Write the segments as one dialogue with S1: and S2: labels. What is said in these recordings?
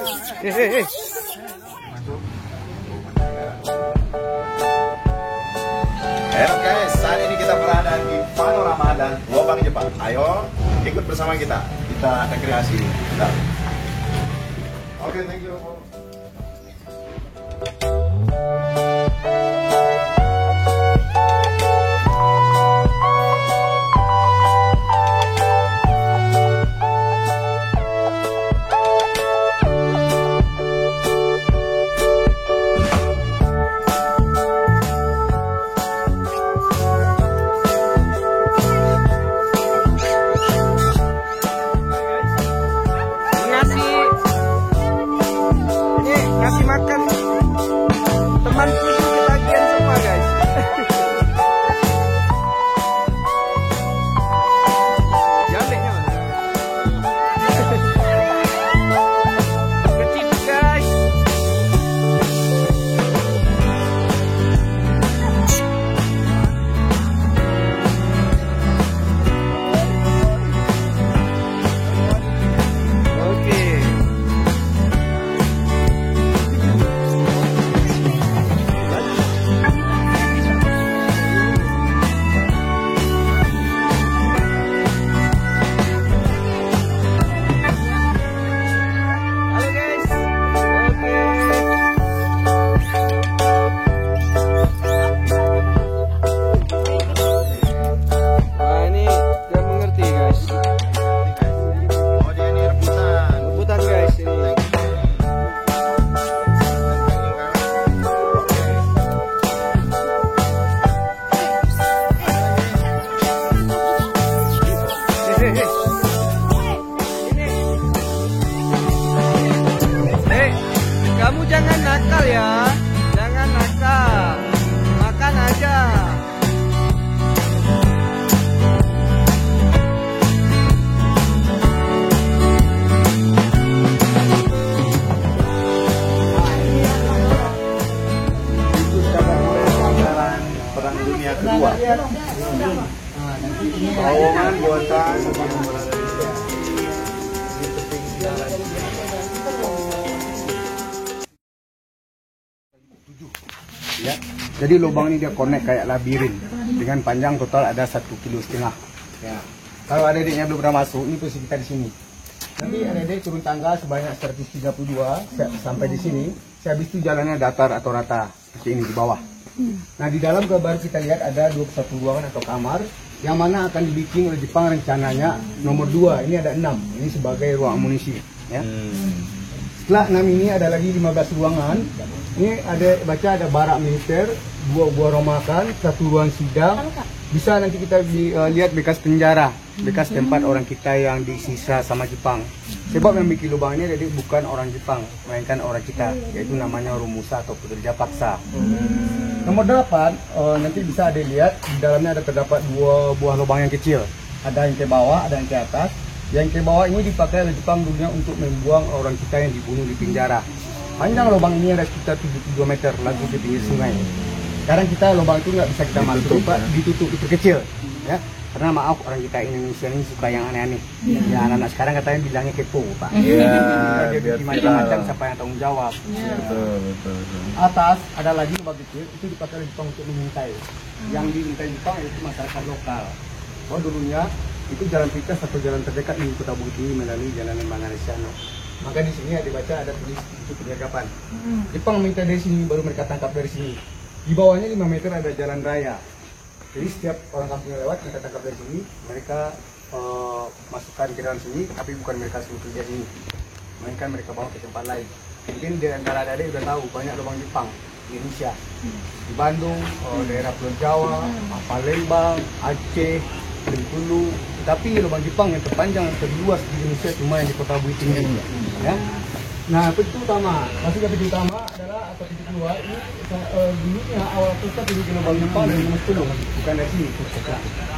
S1: Halo guys, saat ini kita berada di panorama dan lubang Jepang. Ayo ikut bersama kita rekreasi. Oke, thank you.
S2: Kasih makan teman susu ketagihan semua guys. Jalannya mana? Kecil guys. Oke. Kamu jangan nakal ya, jangan nakal, makan aja.
S1: Itu sudah mulai Perang Dunia Kedua. Terowongan buatan ya. Jadi lubang ini dia connect kayak labirin dengan panjang total ada 1,5 kilo. Ya. Kalau adik-adiknya belum pernah masuk, ini posisi kita di sini. Nanti adik-adik turun tangga sebanyak 132 sampai di sini. Habis itu jalannya datar atau rata seperti ini di bawah. Nah di dalam baru kita lihat ada 21 ruangan atau kamar yang mana akan dibikin oleh Jepang rencananya nomor 2. Ini ada 6. Ini sebagai ruang amunisi. Ya. Setelah 6 ini ada lagi 15 ruangan. Ini ada barak militer, 2 ruang makan, 1 ruang sidang. Bisa nanti kita lihat bekas penjara, bekas tempat orang kita yang disisa sama Jepang. Sebab yang bikin lubang ini jadi bukan orang Jepang, melainkan orang kita, yaitu namanya Romusa atau pekerja paksa. Nomor 8, nanti bisa ada lihat di dalamnya ada terdapat 2 buah lubang yang kecil. Ada yang ke bawah, ada yang ke atas. Yang ke bawah ini dipakai oleh Jepang dulunya untuk membuang orang kita yang dibunuh di penjara. Panjang lubang ini ada sekitar 72 meter langsung di pinggir sungai. Sekarang kita lubang itu nggak bisa kita masuk, Pak, ditutup, itu kecil, ya. Karena maaf orang kita Indonesia ini suka yang aneh-aneh. Ya anak-anak sekarang katanya bilangnya kepo, Pak. Dia bikin macam-macam, siapa yang tanggung jawab. Betul. Atas ada lagi lubang kecil, itu dipakai oleh Jepang untuk mengintai. Yang diintai Jepang itu masyarakat lokal. Oh dulunya itu jalan pintas atau jalan terdekat di Kota Bukit Tinggi melalui Jalan Lembangan Resiano. Maka di sini dibaca ada tulis itu penyergapan. Jepang minta dari sini, baru mereka tangkap dari sini. Di bawahnya 5 meter ada jalan raya. Jadi setiap orang kampung yang lewat mereka tangkap dari sini, mereka masukkan ke dalam sini, tapi bukan mereka suruh kerja sini, melainkan mereka bawa ke tempat lain. Mungkin di antara adik udah tahu banyak lubang Jepang di Indonesia, di Bandung, daerah Pulau Jawa, Palembang, Aceh, Bengkulu. Tapi lubang Jepang yang terpanjang yang terluas di Indonesia cuma yang di Kota Bukit Tinggi. Ya. Nah, pintu utama, masuk ke pintu utama adalah atau pintu keluar ini dulunya awal kita pintu lubang Jepang dari nomor 10, bukan dari sini.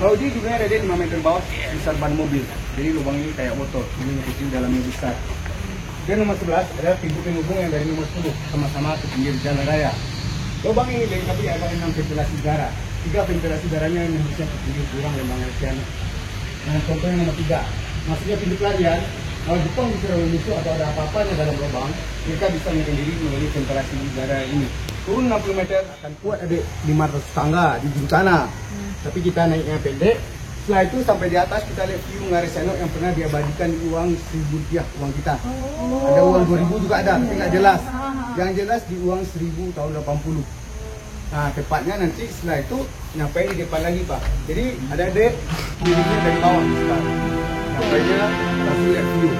S1: Kalau di juga ada 5 meter bawah besar ban mobil. Jadi lubang ini kayak motor, ini kecil dalamnya besar. Dan nomor 11 adalah pintu penghubung yang dari nomor 10 sama-sama ke pinggir jalan raya. Lubang ini dilengkapi ada 6 ventilasi udara. 3 ventilasi udaranya yang bisa ke pinggir jurang Lembangan Resiano. Nah, contohnya nomor 3, maksudnya pintu pelarian Kalau Jepang bisa lucu atau ada apa-apanya dalam lubang, mereka bisa menyendiri melalui ventilasi udara ini. Turun 60 meter akan kuat ada 500 tangga di ujung sana. Tapi kita naiknya pendek. Setelah itu sampai di atas kita lihat view Ngaresano yang pernah diabadikan di uang 1.000 rupiah uang kita. Ada uang 2.000 juga ada, tapi nggak jelas. Yang jelas di uang 1.000 tahun 80. Nah, tepatnya nanti setelah itu nyampe di depan lagi Pak. Jadi ada dek dirinya dari bawah sekarang. Nyampainya langsung lihat view.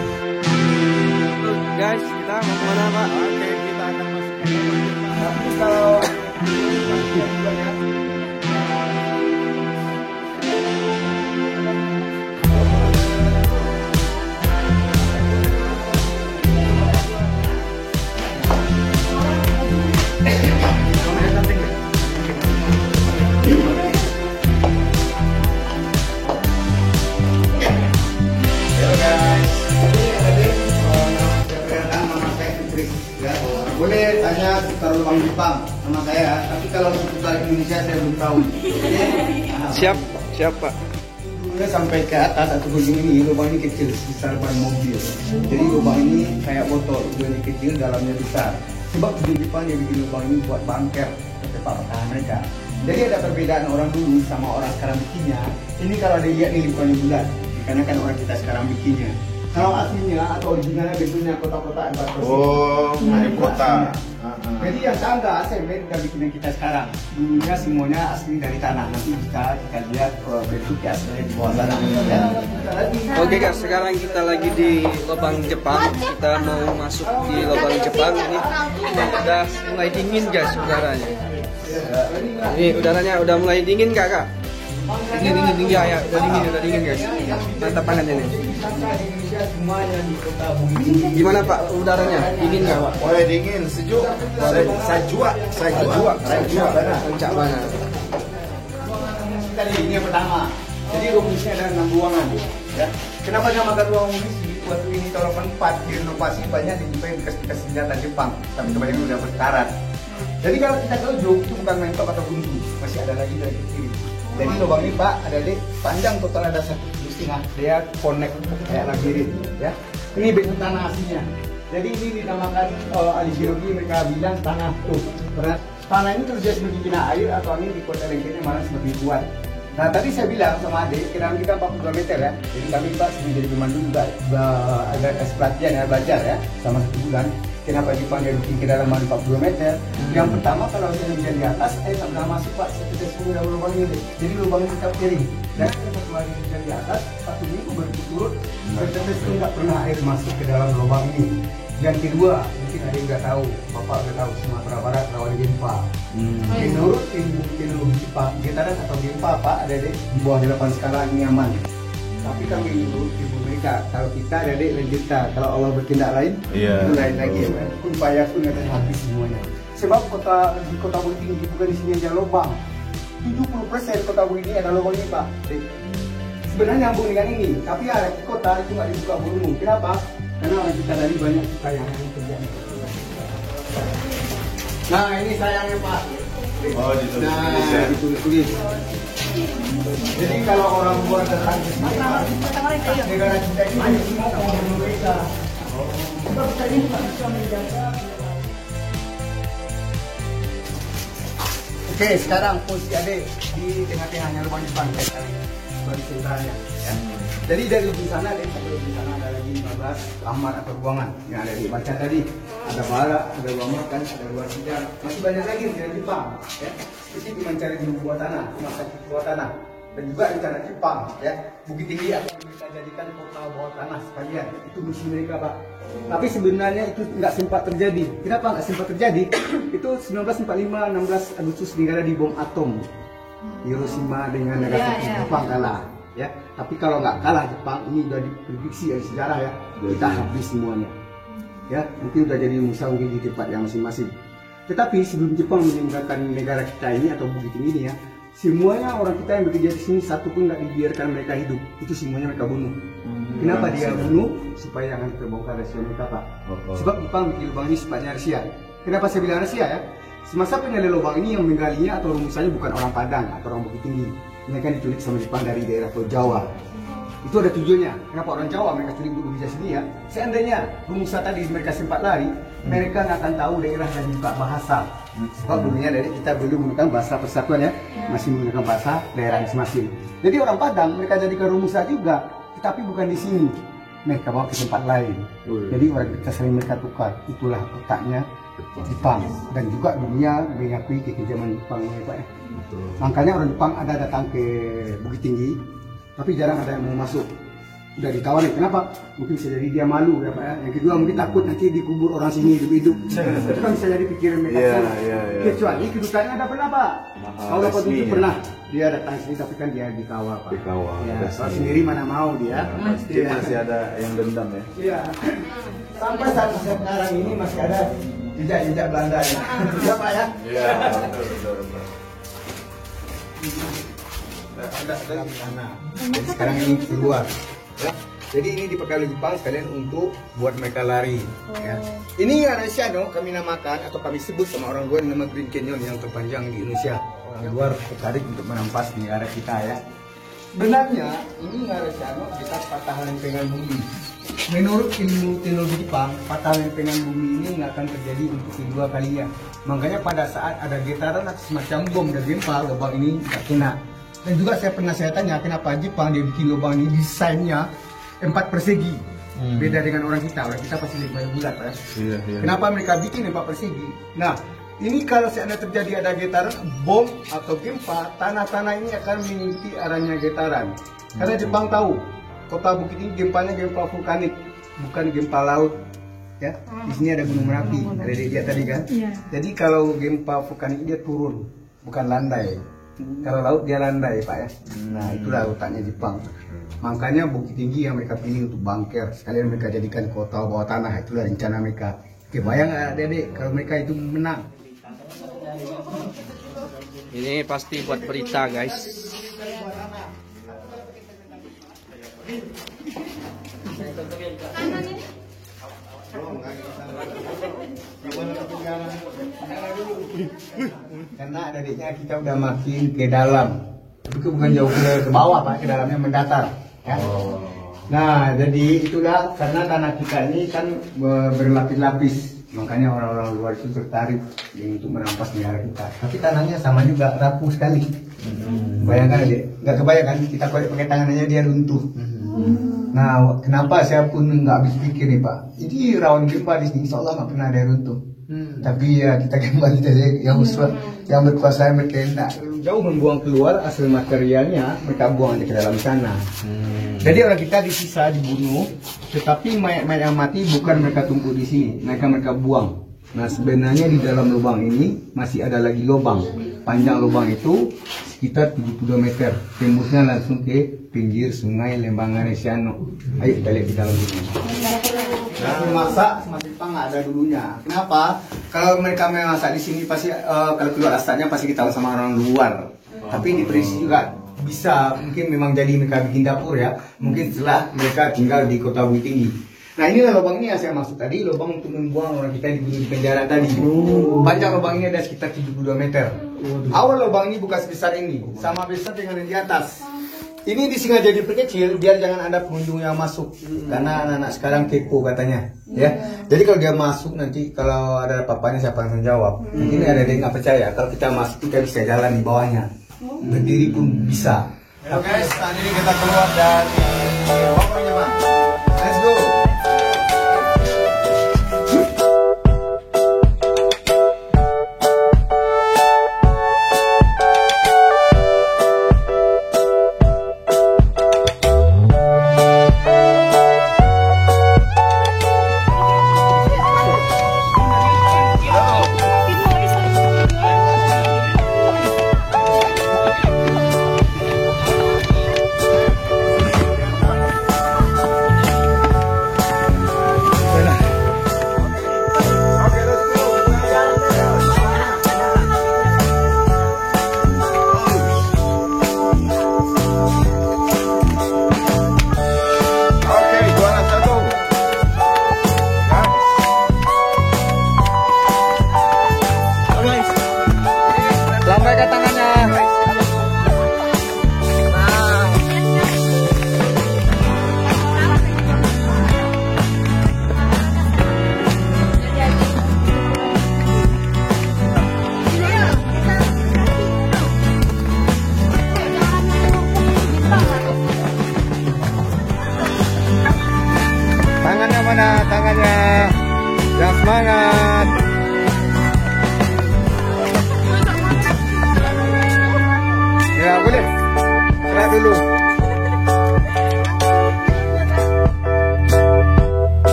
S2: Guys, kita mau kemana Pak?
S1: Oke, kita akan masuk ke lubang Jepang. Tapi kalau boleh tanya seputar lubang Jepang sama saya, tapi kalau seputar Indonesia saya belum tahu.
S2: Siap Pak.
S1: Kita sampai ke atas atau ujung ini, lubang ini kecil, sebesar ban mobil. Jadi lubang ini kayak botol, ujungnya kecil, dalamnya besar. Sebab di Jepang dia bikin lubang ini buat bunker ke tempat pertahanan mereka. Jadi ada perbedaan orang dulu sama orang sekarang bikinnya. Ini kalau ada lihat nih lubangnya bulat, karena kan orang kita sekarang bikinnya. Kalau aslinya atau originalnya bentuknya kotak-kotak atau
S3: dari kota.
S1: Jadi yang tangga semen dan bikinan kita sekarang dulunya semuanya asli dari tanah. Nanti kita lihat bentuknya asli di bawah tanah. Ya.
S2: Oke guys, sekarang kita lagi di lubang Jepang. Kita mau masuk di lubang Jepang ini. Udah mulai dingin guys udaranya. Ini udaranya udah mulai dingin Kak? Dingin ya, udah dingin guys. Mantap banget ini.
S1: Semuanya di kota Bumi.
S2: Gimana Pak udaranya? Dingin nggak Pak?
S3: Boleh dingin, sejuk, sajua.
S2: Puncak banget.
S1: Kita di ini yang pertama. Jadi rumusnya ada 6 ruangan. Ya. Kenapa namakan ruang rumus? Waktu ini tahun 84 direnovasi banyak dijumpai bekas-bekas senjata Jepang, tapi kebanyakan udah berkarat. Jadi kalau kita ke ujung itu bukan mentok atau buntu, masih ada lagi dari kiri. Jadi lubang ini Pak ada di panjang total ada 1,5, dia connect kayak labirin, ya. Ini bentuk tanah aslinya. Jadi ini dinamakan ahli geologi mereka bilang tanah tuh. Karena tanah ini terus sebagai kena air atau angin di kota lengketnya malah semakin kuat. Nah tadi saya bilang sama adik, kira kita 42 meter ya. Jadi kami Pak sebelum jadi pemandu juga ada tes pelatihan ya, belajar ya, sama 1 bulan. Kenapa Jepang dia bikin kedalaman 42 meter? Yang pertama kalau saya hujan di atas, saya tak pernah masuk Pak, sekitar 10 dalam lubang ini. Jadi lubang ini tetap kering. Dan satu hari hujan di atas, 1 minggu berturut-turut, tetes itu nggak pernah air masuk ke dalam lubang ini. Yang kedua, mungkin ada yang nggak tahu, Bapak nggak tahu, Sumatera Barat rawan gempa. Menurut ilmu teknologi Jepang, getaran atau gempa Pak ada di bawah 8 skala ini aman. Tapi kami menurut ibu mereka, kalau kita ada di lanjutan, kalau Allah bertindak lain, itu lain lagi. Pun payah pun akan habis semuanya. Sebab di kota Bumi Tinggi bukan di sini aja lubang. 70% kota Bumi ini ada lubang ini Pak. Sebenarnya nyambung dengan ini, tapi ada di kota itu nggak dibuka umum. Kenapa? Karena orang kita dari banyak suka yang terjadi. Nah ini sayangnya Pak.
S3: Oh, ditulis
S1: nah, ditulis. Jadi kalau orang luar datang ke sini, negara kita ini semua orang Indonesia. Sebab kita ini nggak bisa menjaga. Oke, sekarang posisi Ade di tengah-tengahnya lubang Jepang kali bagi centralnya. Ya. Jadi dari ujung sana Ade sampai ujung sana ada lagi 15 kamar atau ruangan yang ada dibaca tadi. Ada bara, ada ruang makan, ada ruang sidang. Masih banyak lagi di Jepang. Ya. Spesifik mencari di bawah tanah, rumah sakit bawah tanah. Dan juga rencana Jepang, ya Bukit Tinggi akan kita jadikan kota bawah tanah sekalian. Itu misi mereka Pak. Tapi sebenarnya itu nggak sempat terjadi. Kenapa nggak sempat terjadi? Itu 1945 16 Agustus negara di bom atom. Hiroshima dengan Nagasaki Jepang kalah. Ya, tapi kalau nggak kalah Jepang ini udah diprediksi dari sejarah ya, kita habis semuanya. Ya, mungkin udah jadi musuh mungkin di tempat yang masing-masing. Tetapi sebelum Jepang meninggalkan negara kita ini atau Bukit Tinggi ini ya, semuanya orang kita yang bekerja di sini satu pun nggak dibiarkan mereka hidup. Itu semuanya mereka bunuh. Kenapa dia bunuh? Supaya jangan terbongkar rahasia mereka Pak. Sebab Jepang bikin lubang ini sifatnya rahasia. Kenapa saya bilang rahasia ya? Semasa pengali lubang ini yang menggalinya atau rumusannya bukan orang Padang atau orang Bukit Tinggi. Mereka diculik sama Jepang dari daerah Pulau Jawa. Itu ada tujuannya. Kenapa orang Jawa mereka curi untuk bekerja sini ya? Seandainya rumusan tadi mereka sempat lari, mereka nggak akan tahu daerah dan juga bahasa. Sebab dulunya dari kita belum menggunakan bahasa persatuan ya, masih menggunakan bahasa daerah masing-masing. Jadi orang Padang mereka jadikan rumusan juga, tetapi bukan di sini. Mereka bawa ke tempat lain. Jadi orang kita sering mereka tukar. Itulah otaknya Jepang, dan juga dunia mengakui kekejaman Jepang ya Pak ya. Makanya orang Jepang ada datang ke Bukit Tinggi, tapi jarang ada yang mau masuk. Udah ditawarin, kenapa? Mungkin bisa jadi dia malu ya Pak ya. Yang kedua mungkin takut nanti dikubur orang sini hidup-hidup. Itu kan bisa jadi pikiran mereka. Kecuali kedutaan ada pernah Pak. Kalau dapat itu pernah dia datang sini, tapi kan dia dikawal Pak.
S3: Dikawal.
S1: Ya, soal sendiri mana mau dia.
S3: Pasti masih ada yang dendam ya.
S1: Iya. Sampai saat sekarang ini masih ada jejak-jejak Belanda ya. Iya Pak ya?
S3: Iya, betul.
S1: Ada di sana. Jadi sekarang ini keluar. Ya. Jadi ini dipakai oleh Jepang sekalian untuk buat mereka lari. Ya. Ini Aresiano kami namakan atau kami sebut sama orang luar nama Green Canyon yang terpanjang di Indonesia. Orang luar tertarik untuk merampas negara kita ya. Sebenarnya ini Aresiano bekas patah lempengan bumi. Menurut ilmu teknologi Jepang, patah lempengan bumi ini nggak akan terjadi untuk kedua kalinya. Makanya pada saat ada getaran atau semacam bom dan gempa, lubang ini nggak kena. Dan juga saya tanya kenapa Jepang dia bikin lubang ini desainnya 4 persegi. Beda dengan orang kita pasti lebih bulat ya.
S3: Iya.
S1: Kenapa mereka bikin 4 persegi? Nah, ini kalau seandainya terjadi ada getaran, bom atau gempa, tanah-tanah ini akan mengikuti arahnya getaran. Karena Jepang tahu kota Bukit ini gempanya gempa vulkanik, bukan gempa laut. Ya, di sini ada gunung Merapi, ada di dia tadi kan. Jadi kalau gempa vulkanik dia turun, bukan landai. Kalau laut dia landai Pak ya. Nah itulah otaknya Jepang. Makanya Bukit Tinggi yang mereka pilih untuk bangker, sekalian mereka jadikan kota bawah tanah. Itulah rencana mereka. Oke, bayang nggak adik-adik kalau mereka itu menang?
S2: Ini pasti buat berita guys.
S1: Karena adiknya kita udah makin ke dalam, tapi bukan jauh ke bawah Pak, ke dalamnya mendatar. Ya. Nah jadi itulah karena tanah kita ini kan berlapis-lapis, makanya orang-orang luar itu tertarik untuk merampas negara kita. Tapi tanahnya sama juga rapuh sekali. Bayangkan adik, nggak kebayangkan kita pakai tangannya dia runtuh. Nah, kenapa saya pun nggak habis pikir nih Pak. Ini rawan gempa di sini, insya Allah nggak pernah ada yang runtuh. Tapi ya kita kembali saja yang berkuasa mereka jauh membuang keluar hasil materialnya, mereka buang ke dalam sana. Jadi orang kita disisa dibunuh, tetapi mayat-mayat yang mati bukan mereka tumpuk di sini, mereka buang. Nah sebenarnya di dalam lubang ini masih ada lagi lubang. Panjang lubang itu sekitar 72 meter, tembusnya langsung ke pinggir sungai Lembang Aresiano. Ayo kita lihat di dalam sini. Nah, masak sama Jepang nggak ada dulunya. Kenapa? Kalau mereka memasak di sini pasti kalau keluar asapnya pasti kita tahu sama orang luar. Tapi di prinsip juga bisa, mungkin memang jadi mereka bikin dapur ya. Mungkin setelah mereka tinggal di kota Bukit Tinggi. Nah inilah lubang ini yang saya maksud tadi, lubang untuk membuang orang kita yang dibunuh di penjara tadi. Panjang lubang ini ada sekitar 72 meter. Awal lubang ini bukan sebesar ini, sama besar dengan yang di atas. Ini disengaja diperkecil biar jangan ada pengunjung yang masuk, karena anak-anak sekarang kepo katanya. Ya, jadi kalau dia masuk nanti kalau ada apa-apanya siapa yang menjawab. Ini ada yang nggak percaya kalau kita masuk kita bisa jalan di bawahnya, berdiri pun bisa. Oke guys, saat ini kita keluar dari lubangnya Pak. Let's go. Semangat. Ya boleh. Gerak dulu.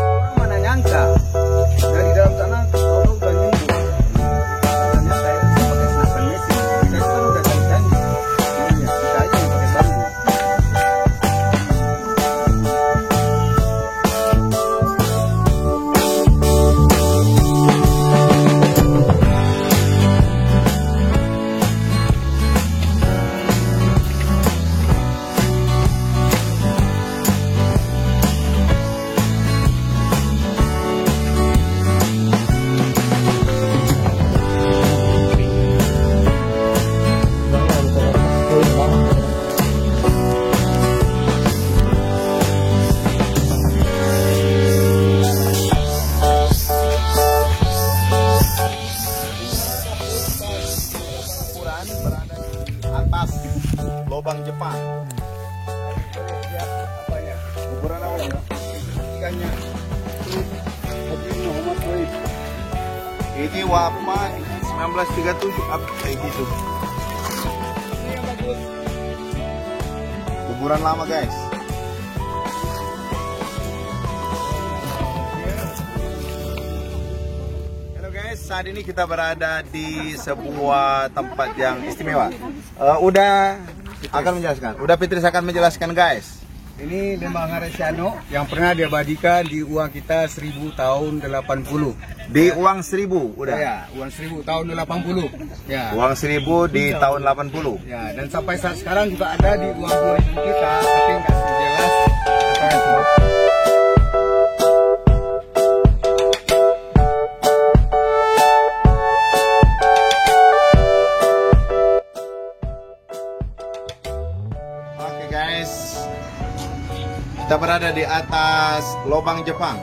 S1: Orang mana nyangka dari dalam sana kalau udah nyembuh. Katanya saya pakai senapan mesin. Kita kan udah janji. Iya, kita aja yang pakai bambu. Berada di atas lubang Jepang. Kuburan apa ya? Ikannya. Ini wafat 1937 apa kayak gitu. Kuburan lama guys. Saat ini kita berada di sebuah tempat yang istimewa. Udah akan menjelaskan. Udah Fitris akan menjelaskan guys. Ini Lembah Ngaresiano yang pernah diabadikan di uang kita 1000 tahun 80. Di uang 1000 udah. Ya, uang 1000 tahun 80. Ya. Uang 1000 di tahun 80. Ya, dan sampai saat sekarang juga ada di uang 2000 kita, tapi nggak jelas apa yang sebab. Oke guys, kita berada di atas lubang Jepang.